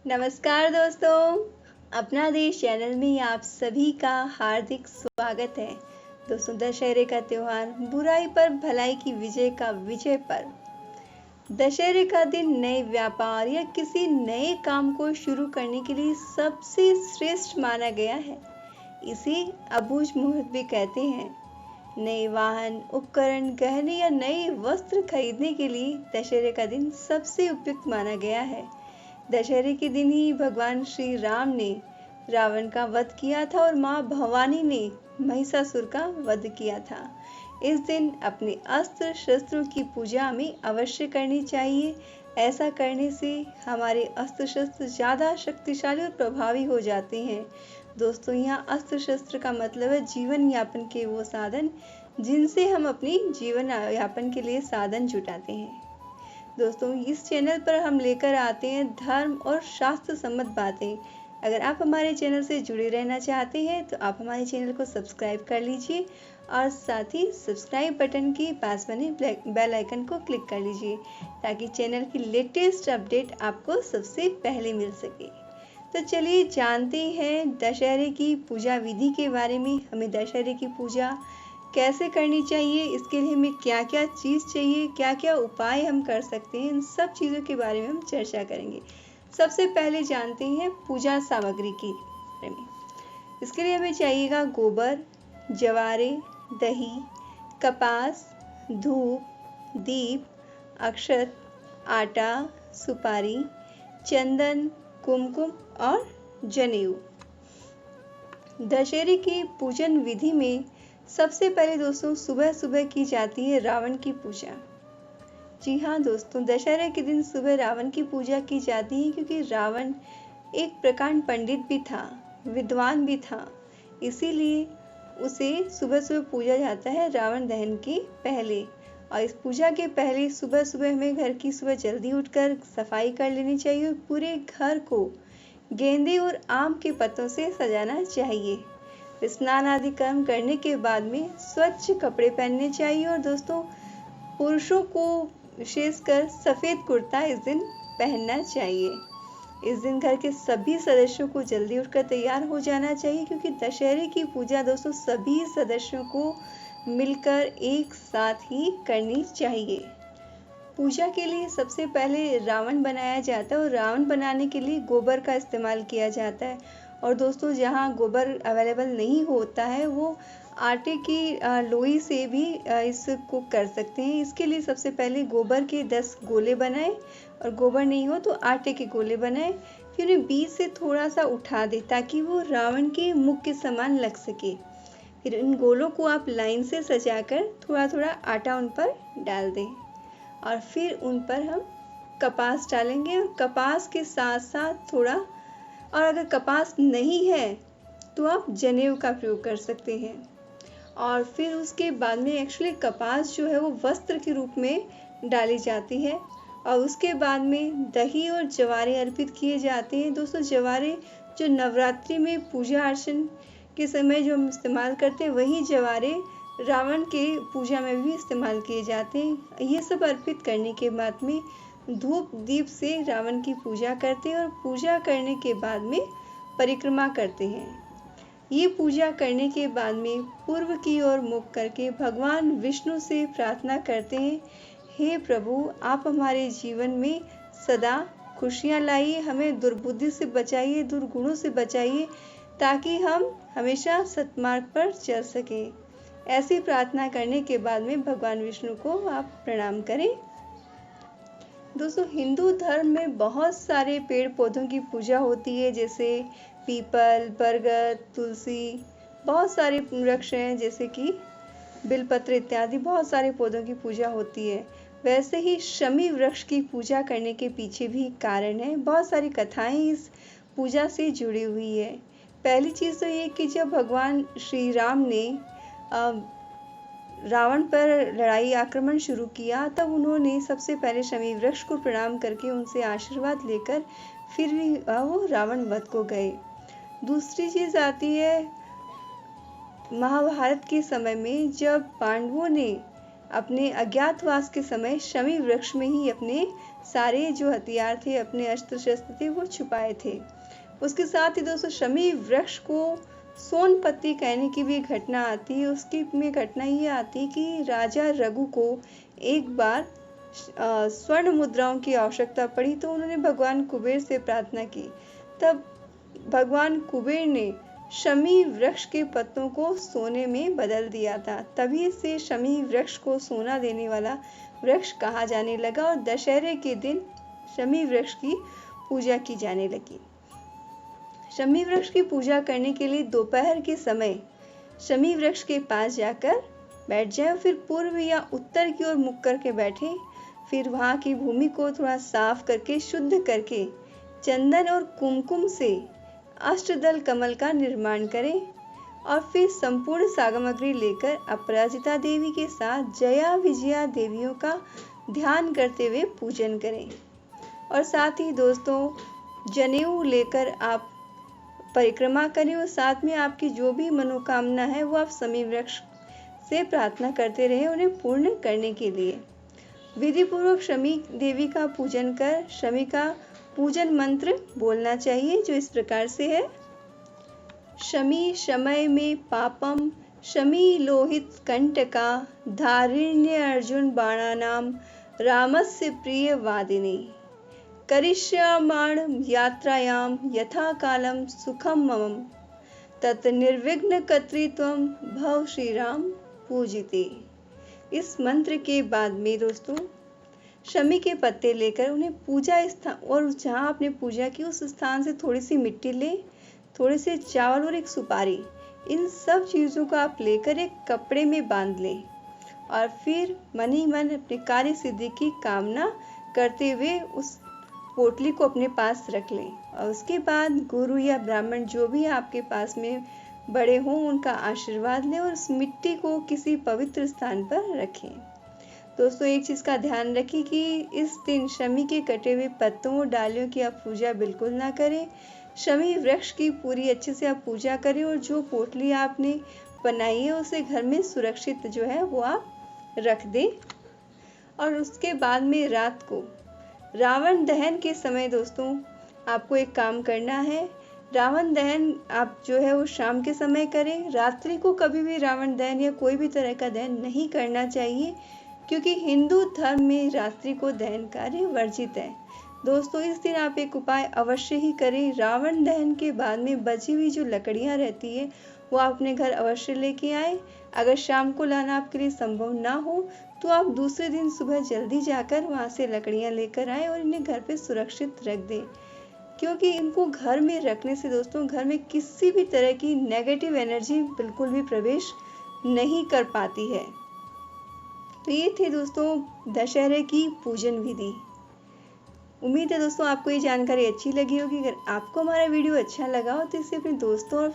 नमस्कार दोस्तों, अपना देश चैनल में आप सभी का हार्दिक स्वागत है। दोस्तों, दशहरे का त्योहार बुराई पर भलाई की विजय का विजय पर्व। दशहरे का दिन नए व्यापार या किसी नए काम को शुरू करने के लिए सबसे श्रेष्ठ माना गया है। इसे अबूझ मुहूर्त भी कहते हैं। नए वाहन, उपकरण, गहने या नए वस्त्र खरीदने के लिए दशहरे का दिन सबसे उपयुक्त माना गया है। दशहरे के दिन ही भगवान श्री राम ने रावण का वध किया था और मां भवानी ने महिषासुर का वध किया था। इस दिन अपने अस्त्र शस्त्रों की पूजा हमें अवश्य करनी चाहिए। ऐसा करने से हमारे अस्त्र शस्त्र ज़्यादा शक्तिशाली और प्रभावी हो जाते हैं। दोस्तों, यहाँ अस्त्र शस्त्र का मतलब है जीवन यापन के वो साधन जिनसे हम अपनी जीवन यापन के लिए साधन जुटाते हैं। दोस्तों, इस चैनल पर हम लेकर आते हैं धर्म और शास्त्र सम्मत बातें। अगर आप हमारे चैनल से जुड़े रहना चाहते हैं तो आप हमारे चैनल को सब्सक्राइब कर लीजिए और साथ ही सब्सक्राइब बटन के पास बने बेल आइकन को क्लिक कर लीजिए ताकि चैनल की लेटेस्ट अपडेट आपको सबसे पहले मिल सके। तो चलिए जानते हैं दशहरे की पूजा विधि के बारे में। हमें दशहरे की पूजा कैसे करनी चाहिए, इसके लिए हमें क्या क्या चीज़ चाहिए, क्या क्या उपाय हम कर सकते हैं, इन सब चीज़ों के बारे में हम चर्चा करेंगे। सबसे पहले जानते हैं पूजा सामग्री के बारे में। इसके लिए हमें चाहिएगा गोबर, जवारे, दही, कपास, धूप, दीप, अक्षत, आटा, सुपारी, चंदन, कुमकुम और जनेऊ। दशहरे की पूजन विधि में सबसे पहले दोस्तों सुबह सुबह की जाती है रावण की पूजा। जी हाँ दोस्तों, दशहरे के दिन सुबह रावण की पूजा की जाती है क्योंकि रावण एक प्रकांड पंडित भी था, विद्वान भी था, इसीलिए उसे सुबह सुबह पूजा जाता है रावण दहन के पहले। और इस पूजा के पहले सुबह सुबह हमें घर की सुबह जल्दी उठकर सफाई कर लेनी चाहिए और पूरे घर को गेंदे और आम के पत्तों से सजाना चाहिए। स्नान आदि कर्म करने के बाद में स्वच्छ कपड़े पहनने चाहिए और दोस्तों पुरुषों को विशेषकर सफ़ेद कुर्ता इस दिन पहनना चाहिए। इस दिन घर के सभी सदस्यों को जल्दी उठकर तैयार हो जाना चाहिए क्योंकि दशहरे की पूजा दोस्तों सभी सदस्यों को मिलकर एक साथ ही करनी चाहिए। पूजा के लिए सबसे पहले रावण बनाया जाता है और रावण बनाने के लिए गोबर का इस्तेमाल किया जाता है। और दोस्तों, जहाँ गोबर अवेलेबल नहीं होता है वो आटे की लोई से भी इसको कर सकते हैं। इसके लिए सबसे पहले गोबर के 10 गोले बनाएं और गोबर नहीं हो तो आटे के गोले बनाएं। फिर उन्हें बीच से थोड़ा सा उठा दें ताकि वो रावण के मुख के समान लग सके। फिर इन गोलों को आप लाइन से सजाकर थोड़ा थोड़ा आटा उन पर डाल दें और फिर उन पर हम कपास डालेंगे और कपास के साथ साथ थोड़ा, और अगर कपास नहीं है तो आप जनेऊ का प्रयोग कर सकते हैं। और फिर उसके बाद में एक्चुअली कपास जो है वो वस्त्र के रूप में डाली जाती है और उसके बाद में दही और जवारे अर्पित किए जाते हैं। दोस्तों, जवारे जो नवरात्रि में पूजा अर्चन के समय जो हम इस्तेमाल करते हैं वही जवारे रावण के पूजा में भी इस्तेमाल किए जाते हैं। ये सब अर्पित करने के बाद में धूप दीप से रावण की पूजा करते हैं और पूजा करने के बाद में परिक्रमा करते हैं। ये पूजा करने के बाद में पूर्व की ओर मुख करके भगवान विष्णु से प्रार्थना करते हैं, हे प्रभु, आप हमारे जीवन में सदा खुशियाँ लाइए, हमें दुर्बुद्धि से बचाइए, दुर्गुणों से बचाइए ताकि हम हमेशा सत्मार्ग पर चल सकें। ऐसी प्रार्थना करने के बाद में भगवान विष्णु को आप प्रणाम करें। दोस्तों, हिंदू धर्म में बहुत सारे पेड़ पौधों की पूजा होती है, जैसे पीपल, बरगद, तुलसी, बहुत सारे वृक्ष हैं जैसे कि बिलपत्र इत्यादि, बहुत सारे पौधों की पूजा होती है। वैसे ही शमी वृक्ष की पूजा करने के पीछे भी कारण है, बहुत सारी कथाएं इस पूजा से जुड़ी हुई है। पहली चीज़ तो ये कि जब भगवान श्री राम ने रावण पर लड़ाई आक्रमण शुरू किया तब उन्होंने सबसे पहले शमी वृक्ष को प्रणाम करके उनसे आशीर्वाद लेकर फिर भी वो रावण वध को गए। दूसरी चीज़ आती है महाभारत के समय में जब पांडवों ने अपने अज्ञातवास के समय शमी वृक्ष में ही अपने सारे जो हथियार थे, अपने अस्त्र शस्त्र थे, वो छुपाए थे। उसके साथ ही दोस्तों शमी वृक्ष को सोनपत्ती कहने की भी घटना आती है। उसकी में घटना ये आती कि राजा रघु को एक बार स्वर्ण मुद्राओं की आवश्यकता पड़ी, तो उन्होंने भगवान कुबेर से प्रार्थना की। तब भगवान कुबेर ने शमी वृक्ष के पत्तों को सोने में बदल दिया था। तभी से शमी वृक्ष को सोना देने वाला वृक्ष कहा जाने लगा और दशहरे के दिन शमी वृक्ष की पूजा की जाने लगी। शमी वृक्ष की पूजा करने के लिए दोपहर के समय शमी वृक्ष के पास जाकर बैठ जाएं, फिर पूर्व या उत्तर की ओर मुख करके बैठें। फिर वहां की भूमि को थोड़ा साफ करके शुद्ध करके चंदन और कुमकुम से अष्टदल कमल का निर्माण करें और फिर संपूर्ण सामग्री लेकर अपराजिता देवी के साथ जया विजया देवियों का ध्यान करते हुए पूजन करें। और साथ ही दोस्तों जनेऊ लेकर आप परिक्रमा करें और साथ में आपकी जो भी मनोकामना है वो आप शमी वृक्ष से प्रार्थना करते रहें उन्हें पूर्ण करने के लिए। विधि पूर्वक शमी देवी का पूजन कर शमी का पूजन मंत्र बोलना चाहिए, जो इस प्रकार से है। शमी शमय में पापम शमी लोहित कंटका धारिण्य अर्जुन बाणानाम रामस्य प्रिय वादिनी करिष्यामाण यात्रायाम यथा कालम सुखम मम तत् निर्विघ्न कर्तृत्वम भव श्री राम पूजिते। इस मंत्र के बाद में दोस्तों शमी के पत्ते लेकर उन्हें पूजा स्थान और जहाँ आपने पूजा की उस स्थान से थोड़ी सी मिट्टी ले, थोड़े से चावल और एक सुपारी, इन सब चीज़ों को आप लेकर एक कपड़े में बांध लें और फिर मन ही मन अपने कार्य सिद्धि की कामना करते हुए उस पोटली को अपने पास रख लें। और उसके बाद गुरु या ब्राह्मण जो भी आपके पास में बड़े हों उनका आशीर्वाद लें और उस मिट्टी को किसी पवित्र स्थान पर रखें। दोस्तों एक चीज़ का ध्यान रखें कि इस दिन शमी के कटे हुए पत्तों और डालियों की आप पूजा बिल्कुल ना करें। शमी वृक्ष की पूरी अच्छे से आप पूजा करें और जो पोटली आपने बनाई है उसे घर में सुरक्षित जो है वो आप रख दें। और उसके बाद में रात को रावण दहन के समय दोस्तों आपको एक काम करना है। रावण दहन आप जो है वो शाम के समय करें। रात्रि को कभी भी रावण दहन या कोई भी तरह का दहन नहीं करना चाहिए, क्योंकि हिंदू धर्म में रात्रि को दहन कार्य वर्जित है। दोस्तों इस दिन आप एक उपाय अवश्य ही करें। रावण दहन के बाद में बची हुई जो लकड़ियां रहती है वो आप अपने घर अवश्य लेके आए। अगर शाम को लाना आपके लिए संभव ना हो तो आप दूसरे दिन सुबह जल्दी जाकर वहां से लकड़ियां लेकर आए और इन्हें घर पे सुरक्षित रख दें, क्योंकि इनको घर में रखने से दोस्तों घर में किसी भी तरह की नेगेटिव एनर्जी बिल्कुल भी प्रवेश नहीं कर पाती है। तो ये थे दोस्तों दशहरे की पूजन विधि। उम्मीद है दोस्तों आपको ये जानकारी अच्छी लगी होगी। अगर आपको हमारा वीडियो अच्छा लगा हो तो इसे अपने दोस्तों और